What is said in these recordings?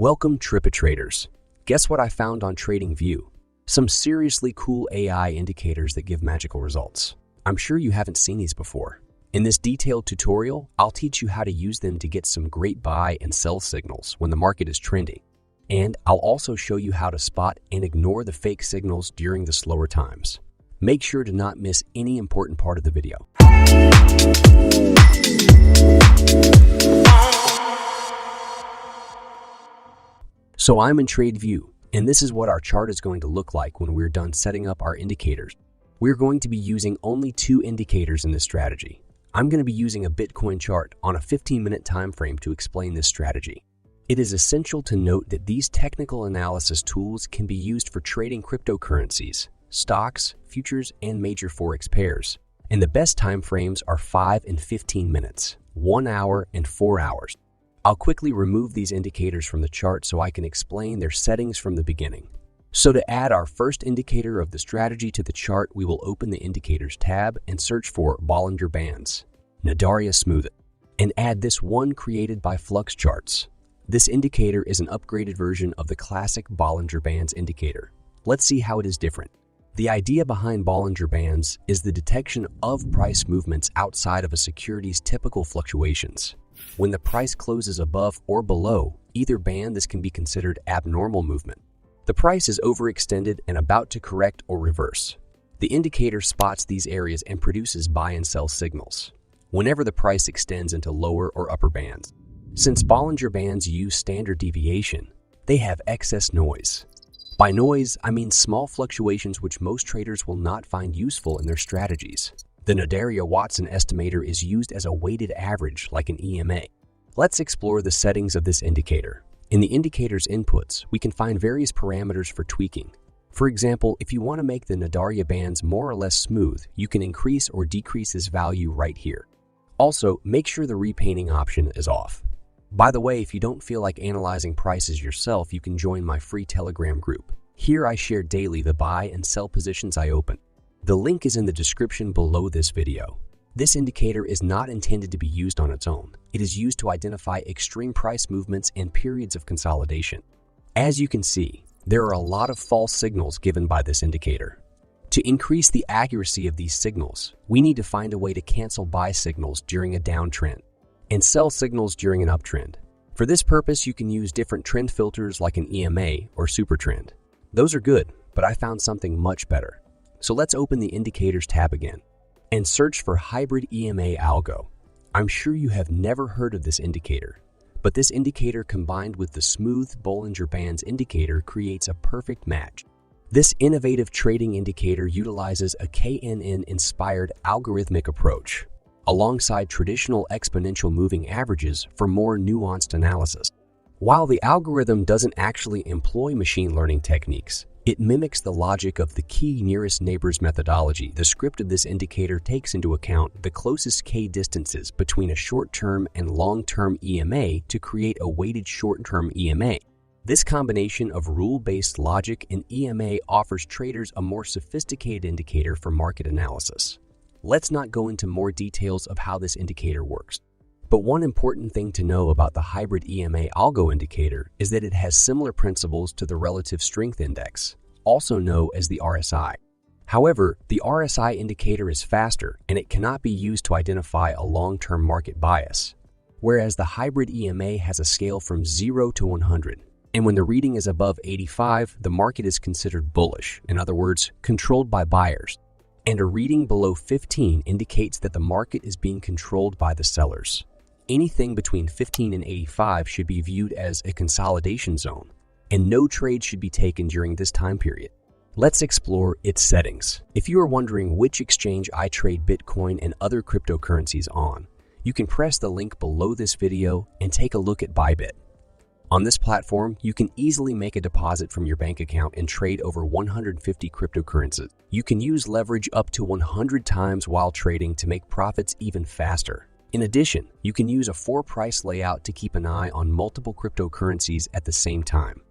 Welcome, TripATraders. Guess what I found on TradingView? Some seriously cool AI indicators that give magical results. I'm sure you haven't seen these before. In this detailed tutorial, I'll teach you how to use them to get some great buy and sell signals when the market is trending. And I'll also show you how to spot and ignore the fake signals during the slower times. Make sure to not miss any important part of the video. So I'm in TradingView, and this is what our chart is going to look like when we're done setting up our indicators. We're going to be using only 2 indicators in this strategy. I'm going to be using a Bitcoin chart on a 15-minute time frame to explain this strategy. It is essential to note that these technical analysis tools can be used for trading cryptocurrencies, stocks, futures, and major forex pairs. And the best time frames are 5 and 15 minutes, 1 hour, and 4 hours. I'll quickly remove these indicators from the chart so I can explain their settings from the beginning. So to add our first indicator of the strategy to the chart, we will open the Indicators tab and search for Bollinger Bands, Nadaria Smoothing, and add this one created by Flux Charts. This indicator is an upgraded version of the classic Bollinger Bands indicator. Let's see how it is different. The idea behind Bollinger Bands is the detection of price movements outside of a security's typical fluctuations. When the price closes above or below either band, this can be considered abnormal movement. The price is overextended and about to correct or reverse. The indicator spots these areas and produces buy and sell signals whenever the price extends into lower or upper bands. Since Bollinger Bands use standard deviation, they have excess noise. By noise, I mean small fluctuations which most traders will not find useful in their strategies. The Nadaria-Watson estimator is used as a weighted average like an EMA. Let's explore the settings of this indicator. In the indicator's inputs, we can find various parameters for tweaking. For example, if you want to make the Nadaria bands more or less smooth, you can increase or decrease this value right here. Also, make sure the repainting option is off. By the way, if you don't feel like analyzing prices yourself, you can join my free Telegram group. Here I share daily the buy and sell positions I open. The link is in the description below this video. This indicator is not intended to be used on its own. It is used to identify extreme price movements and periods of consolidation. As you can see, there are a lot of false signals given by this indicator. To increase the accuracy of these signals, we need to find a way to cancel buy signals during a downtrend and sell signals during an uptrend. For this purpose, you can use different trend filters like an EMA or Supertrend. Those are good, but I found something much better. So let's open the Indicators tab again and search for Hybrid EMA Algo. I'm sure you have never heard of this indicator, but this indicator combined with the Smooth Bollinger Bands indicator creates a perfect match. This innovative trading indicator utilizes a KNN-inspired algorithmic approach alongside traditional exponential moving averages for more nuanced analysis. While the algorithm doesn't actually employ machine learning techniques, it mimics the logic of the key nearest neighbors methodology. The script of this indicator takes into account the closest k distances between a short-term and long-term EMA to create a weighted short-term EMA. This combination of rule-based logic and EMA offers traders a more sophisticated indicator for market analysis. Let's not go into more details of how this indicator works. But one important thing to know about the Hybrid EMA Algo indicator is that it has similar principles to the Relative Strength Index, also known as the RSI. However, the RSI indicator is faster and it cannot be used to identify a long-term market bias, whereas the Hybrid EMA has a scale from 0 to 100. And when the reading is above 85, the market is considered bullish, in other words, controlled by buyers. And a reading below 15 indicates that the market is being controlled by the sellers. Anything between 15 and 85 should be viewed as a consolidation zone, and no trade should be taken during this time period. Let's explore its settings. If you are wondering which exchange I trade Bitcoin and other cryptocurrencies on, you can press the link below this video and take a look at Bybit. On this platform, you can easily make a deposit from your bank account and trade over 150 cryptocurrencies. You can use leverage up to 100 times while trading to make profits even faster. In addition, you can use a 4-price layout to keep an eye on multiple cryptocurrencies at the same time.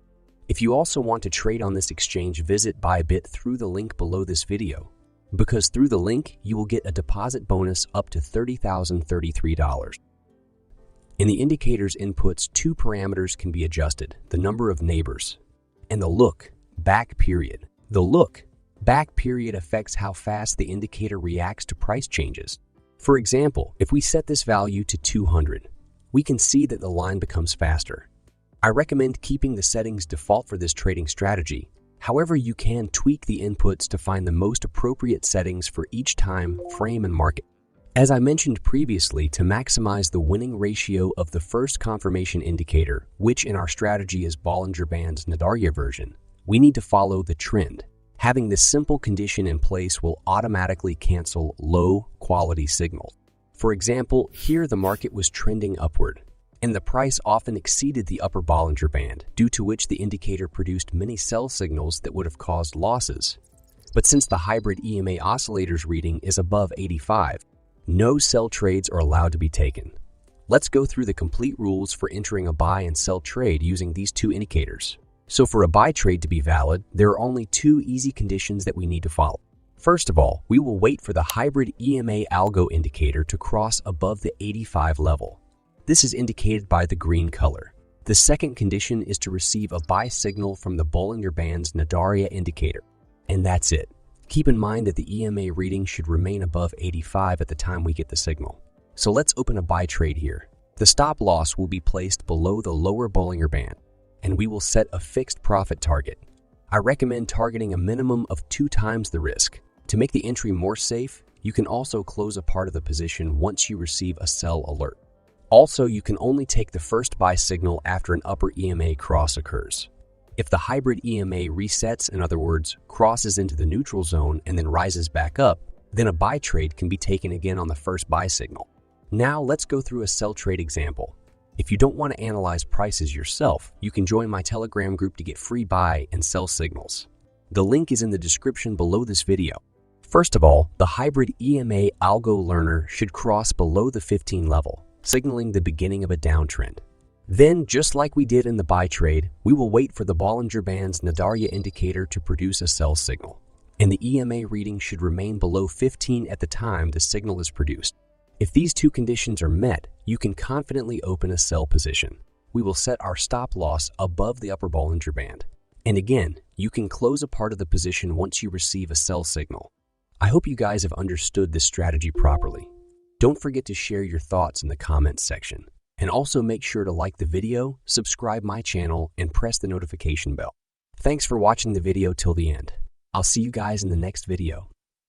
If you also want to trade on this exchange, visit Bybit through the link below this video, because through the link, you will get a deposit bonus up to $30,033. In the indicator's inputs, two parameters can be adjusted: the number of neighbors and the look-back period. The look-back period affects how fast the indicator reacts to price changes. For example, if we set this value to 200, we can see that the line becomes faster. I recommend keeping the settings default for this trading strategy. However, you can tweak the inputs to find the most appropriate settings for each time frame and market. As I mentioned previously, to maximize the winning ratio of the first confirmation indicator, which in our strategy is Bollinger Band's Nadarya version, we need to follow the trend. Having this simple condition in place will automatically cancel low-quality signals. For example, here the market was trending upward, and the price often exceeded the upper Bollinger Band, due to which the indicator produced many sell signals that would have caused losses. But since the hybrid EMA oscillator's reading is above 85, no sell trades are allowed to be taken. Let's go through the complete rules for entering a buy and sell trade using these two indicators. So for a buy trade to be valid, there are only two easy conditions that we need to follow. First of all, we will wait for the hybrid EMA algo indicator to cross above the 85 level. This is indicated by the green color. The second condition is to receive a buy signal from the Bollinger Band's Nadarya indicator. And that's it. Keep in mind that the EMA reading should remain above 85 at the time we get the signal. So let's open a buy trade here. The stop loss will be placed below the lower Bollinger Band, and we will set a fixed profit target. I recommend targeting a minimum of 2 times the risk. To make the entry more safe, you can also close a part of the position once you receive a sell alert. Also, you can only take the first buy signal after an upper EMA cross occurs. If the hybrid EMA resets, in other words, crosses into the neutral zone and then rises back up, then a buy trade can be taken again on the first buy signal. Now let's go through a sell trade example. If you don't want to analyze prices yourself, you can join my Telegram group to get free buy and sell signals. The link is in the description below this video. First of all, the hybrid EMA algo learner should cross below the 15 level, signaling the beginning of a downtrend. Then, just like we did in the buy trade, we will wait for the Bollinger Band's Nadarya indicator to produce a sell signal, and the EMA reading should remain below 15 at the time the signal is produced. If these two conditions are met, you can confidently open a sell position. We will set our stop loss above the upper Bollinger Band. And again, you can close a part of the position once you receive a sell signal. I hope you guys have understood this strategy properly. Don't forget to share your thoughts in the comments section. And also make sure to like the video, subscribe my channel, and press the notification bell. Thanks for watching the video till the end. I'll see you guys in the next video.